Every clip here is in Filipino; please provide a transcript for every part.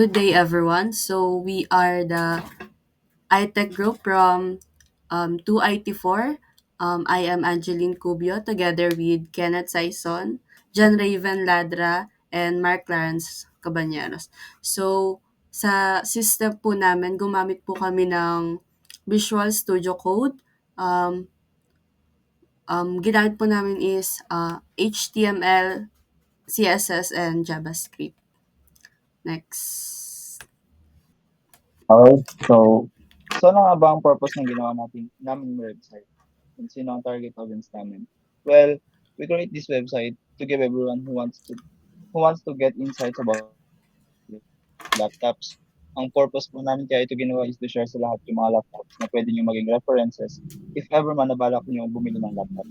Good day, everyone. So we are the iTech group from 2IT4. I am Angeline Cubio together with Kenneth Saison, John Raven Ladra, and Mark Clarence Cabañeros. So sa system po namin, gumamit po kami ng Visual Studio Code. Ginamit po namin is HTML, CSS, and JavaScript. Next. Alright, so ano nga ba ang purpose ng ginawa naming website? And sino ang target audience namin? Well, we create this website to give everyone who wants to get insights about laptops. Ang purpose po namin kaya ito ginawa is to share sa lahat yung mga laptops na pwede nyo maging references if ever man nabalak nyo bumili ng laptop.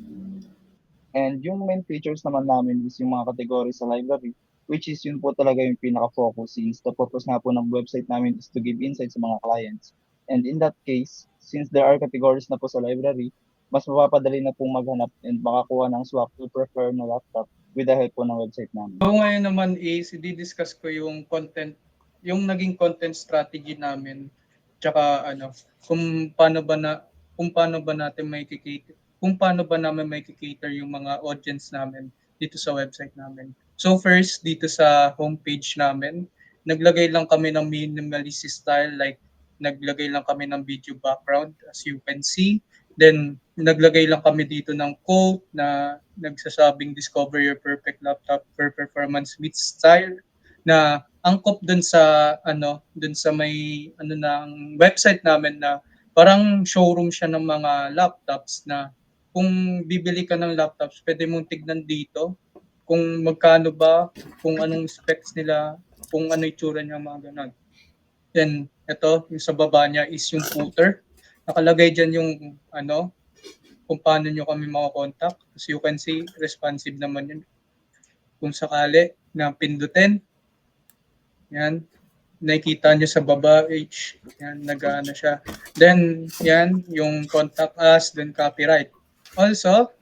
And yung main features naman namin is yung mga categories sa library, which is yun po talaga yung pinaka-focus since the purpose nga po ng website namin is to give insights sa mga clients. And in that case, since there are categories na po sa library, mas mapapadali na pong maghanap and makakuha ng swap to prefer na laptop with the help po ng website namin. So ngayon naman is i-discuss ko yung content, yung naging content strategy namin. Tsaka kung paano ba natin may kung paano ba namin may cater yung mga audience namin dito sa website namin. So first, dito sa homepage namin, naglagay lang kami ng minimalist style, like naglagay lang kami ng video background as you can see. Then naglagay lang kami dito ng quote na nagsasabing discover your perfect laptop for performance meets style, na angkop dun sa may ng website namin, na parang showroom siya ng mga laptops, na kung bibili ka ng laptops, pwede mong tignan dito kung magkano ba, kung anong specs nila, kung ano itsura niya, mga ganun. Then ito, yung sa baba niya is yung footer. Nakalagay diyan yung kung paano nyo kami makakontakt. As you can see, responsive naman yun. Kung sakali na pindutin, yan, nakikita nyo sa baba, yan, nag-ano siya. Then, yan, yung contact us, then copyright. Also,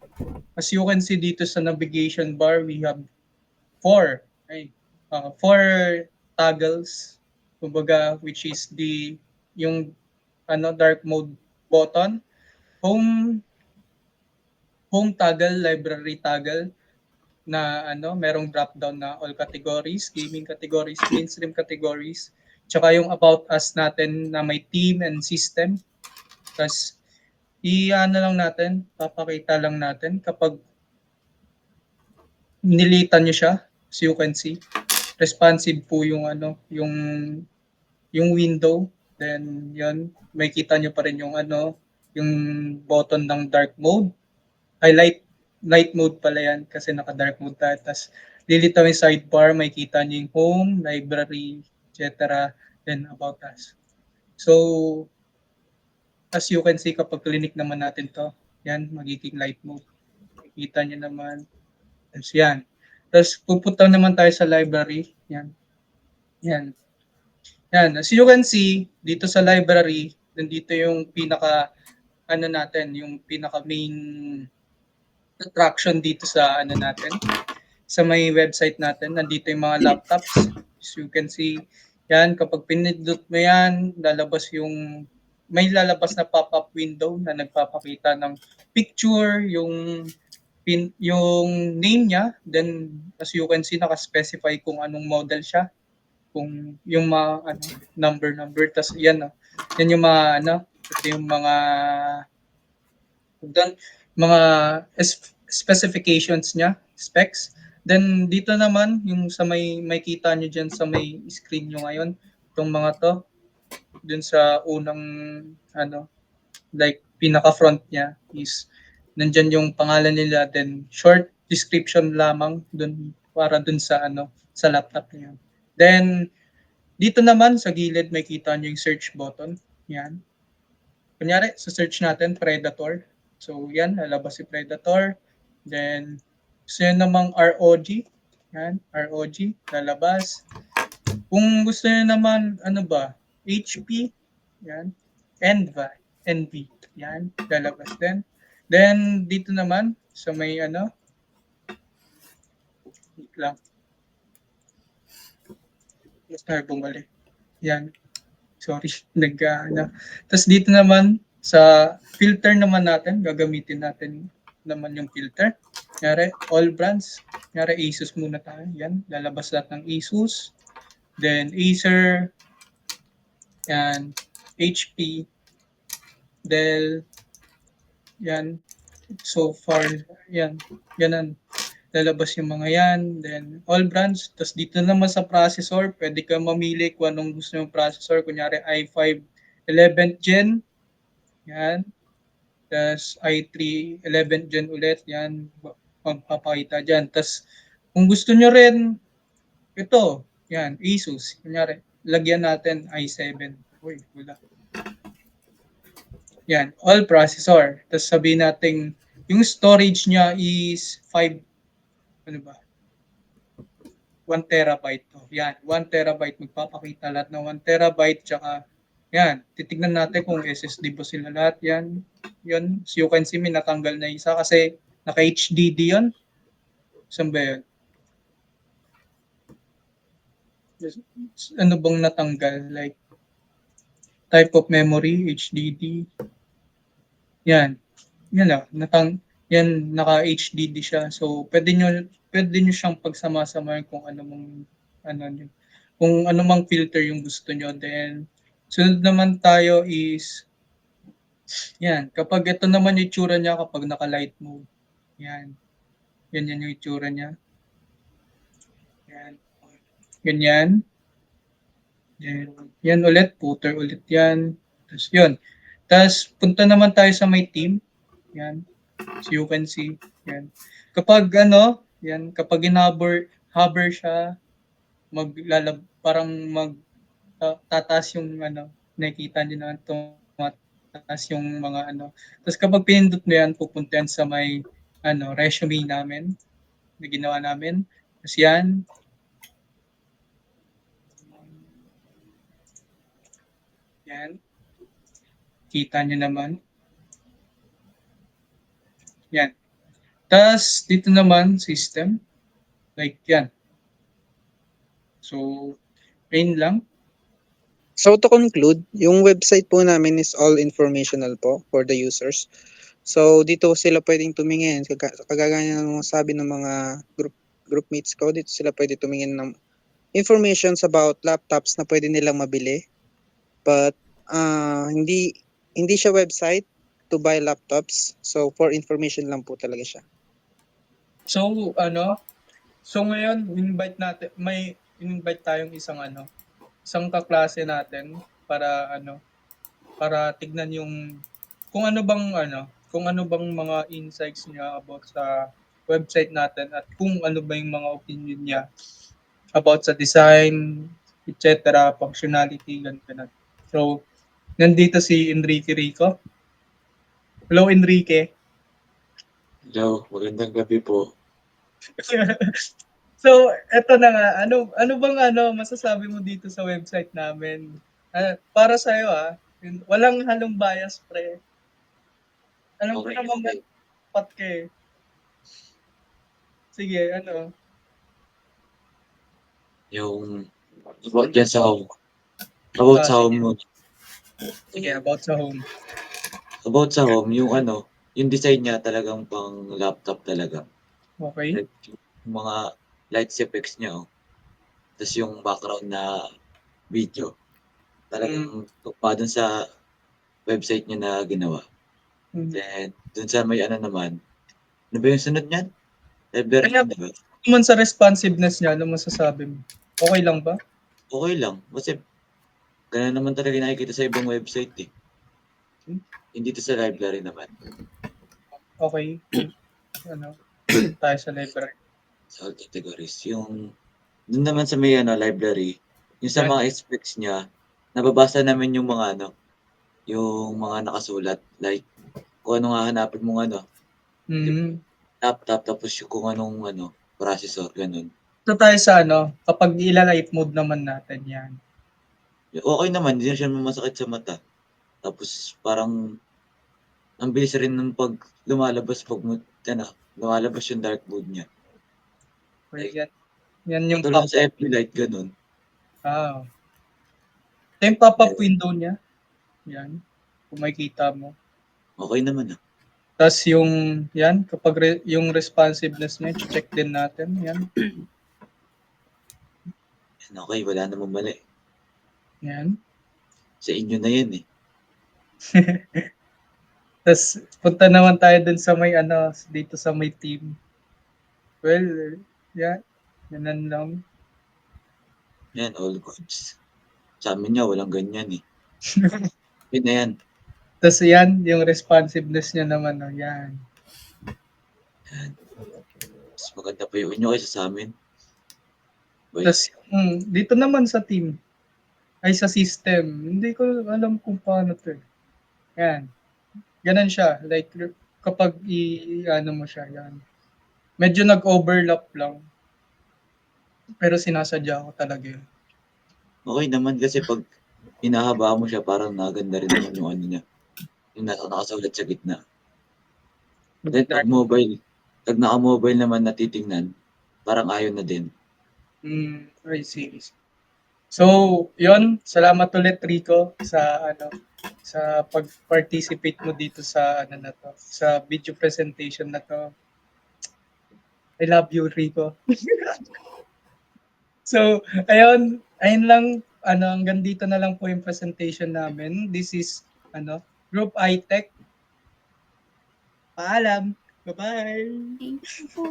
as you can see dito sa navigation bar, we have four toggles, kumbaga, which is yung dark mode button, home home toggle, library toggle, na merong drop down na all categories, gaming categories, mainstream categories, tsaka yung about us natin na may team and system. Tapos papakita lang natin kapag nilitan nyo siya, as you can see, responsive po yung window. Then yun, may kita nyo pa rin yung button ng dark mode, light mode pala yan kasi naka-dark mode tayo. Tapos lilitaw yung sidebar, may kita nyo yung home, library, etc. Then about us. So, as you can see, kapag clinic naman natin to, yan, magiging light mode. Makikita nyo naman. Tapos yan. Tapos pupunta naman tayo sa library. Yan. Yan. Yan. As you can see, dito sa library, nandito yung yung pinaka main attraction dito sa sa may website natin. Nandito yung mga laptops. As you can see, yan, kapag pinindot mo yan, may lalabas na pop-up window na nagpapakita ng picture, yung name niya, then as you can see, naka-specify kung anong model siya, kung yung mga number, tas yan yung ito yung mga specifications niya, specs. Then dito naman yung sa may kita niyo diyan sa may screen niyo ngayon, itong mga to, dun sa unang like pinaka front niya is nandiyan yung pangalan nila, then short description lamang dun para dun sa laptop niya. Then dito naman sa gilid may kita niyo yung search button. Yan. Kunyari sa search natin Predator. So yan, lalabas si Predator. Then gusto nyo namang ROG. Yan, ROG, lalabas. Kung gusto nyo naman, HP, yan, NV, yan, lalabas din. Then, dito naman, sa may wait lang. Mas tayo bumalik. Yan, sorry, Tapos dito naman, sa filter naman natin, gagamitin natin naman yung filter. Kunyari, all brands. Kunyari, Asus muna tayo. Yan, lalabas lahat ng Asus. Then, Acer. Yan, HP. Dell. Yan, so far, yan, ganun. Lalabas yung mga yan, then all brands. Tapos dito naman sa processor, pwede ka mamili kung anong gusto yung processor. Kunyari i5 11th gen, yan. Tapos i3 11th gen ulit, yan. Magpapakita dyan. Tapos kung gusto nyo rin, ito, yan, Asus. Kunyari, lagyan natin i7. Uy, wala. Yan, all processor. Tapos sabihin natin, yung storage niya is 5, ano ba? 1 terabyte to. Yan, 1 terabyte. Magpapakita lahat ng 1 terabyte. Tsaka, yan, titignan natin kung SSD ba sila lahat. Yan, yun. So you can see, may natanggal na isa kasi naka-HDD yun. Saan ba yun? Ano bang natanggal? Like, type of memory, HDD. Yan. Yan lang. Yan, naka-HDD siya. So, pwede nyo siyang pagsama-samahin kung ano mong, ano nyo. Kung ano mang filter yung gusto nyo. Then, sunod naman tayo is, yan. Kapag ito naman yung itsura niya kapag naka-light mode. Yan. Yan yung itsura niya. Yan. Ganyan. Then, yan ulit. Footer ulit yan. Tapos yun. Tapos, punta naman tayo sa my team. Yan. So you can see. Yan. Kapag yan, kapag hover siya, parang tataas yung nakikita niyo na tumataas yung mga Tapos kapag pinindot mo yan, pupunta yan sa may resume namin na ginawa namin. Tapos yan. Yan. Kita niyo naman. Yan. Tapos dito naman, system. Like yan. So, ayun lang. So to conclude, yung website po namin is all informational po for the users. So dito sila pwedeng tumingin, kagaya ng sabi ng mga groupmates ko, dito sila pwede tumingin ng informations about laptops na pwede nilang mabili. But hindi siya website to buy laptops. So for information lang po talaga siya. So, so ngayon, may invite tayong isang kaklase natin para para tignan yung kung ano bang mga insights niya about sa website natin at kung ano ba yung mga opinion niya about sa design, etc., functionality, ganun. So, nandito si Enrique Rico. Hello, Enrique. Hello, magandang gabi po. So, eto na nga. Ano bang masasabi mo dito sa website namin? Para sa iyo walang halong bias, pre. Alam ko Okay, naman okay. pat ka eh. Sige, Yung about dyan sa home. About sa home sige. mo. Sige, about sa home. About sa home, yung design niya talagang pang laptop talaga. Okay. Like, yung mga lights effects niya, Tapos yung background na video. Talagang pa dun sa website niya na ginawa. Then, dun sa may naman. Ano ba yung sunod niyan? Library, Kaya, di ba? naman sa responsiveness niya, ano masasabi mo? Okay lang ba? Okay lang. Kasi, ganun naman talaga nakikita sa ibang website eh. Hindi to sa library naman. Okay. Tayo sa library. Sa all categories. Dun naman sa may library, yung sa Yan. mga specs niya, nababasa namin yung mga yung mga nakasulat. Like, kung anong hahanapin mong laptop, tapos yung kung anong processor, ganun. Ito tayo sa kapag ila-light mode naman natin yan. Okay naman, hindi na siya masakit sa mata. Tapos parang, ang bilis rin ng pag lumalabas lumalabas yung dark mode niya. Okay, yan yung Tulad sa pop-up. FB Light, ganun. Ah. Ito yung pop-up window niya. Yan. Kung makikita mo. Okay naman ah. Tapos yan, kapag yung responsiveness niya, check din natin. Yan. Yan, okay, wala namang mali. Yan. Sa inyo na yan eh. Tapos punta naman tayo dun sa may dito sa may team. Well, yan. Ganun lang. Yan, all goods. Sa amin nga, walang ganyan eh. Yun na yan. Tapos yan, yung responsiveness niya naman. Yan. Mas maganda pa yung inyo kaysa sa amin. Boy, Tapos dito naman sa team, ay sa system, hindi ko alam kung paano to eh. Yan. Ganun siya. Like, kapag mo siya, yan. Medyo nag-overlap lang. Pero sinasadya ko talaga yun. okay naman kasi pag hinahaba mo siya, parang naganda rin naman yung ano niya. Yung nakasulat sa gitna. Then pag naka-mobile naman na titingnan, parang ayaw na din. I see. So, yon, salamat ulit Rico sa pag-participate mo dito sa na to, sa video presentation na to. I love you, Rico. So, ayun lang, hanggang dito na lang po yung presentation namin. This is Group iTech. Paalam. Bye-bye. Thank you po.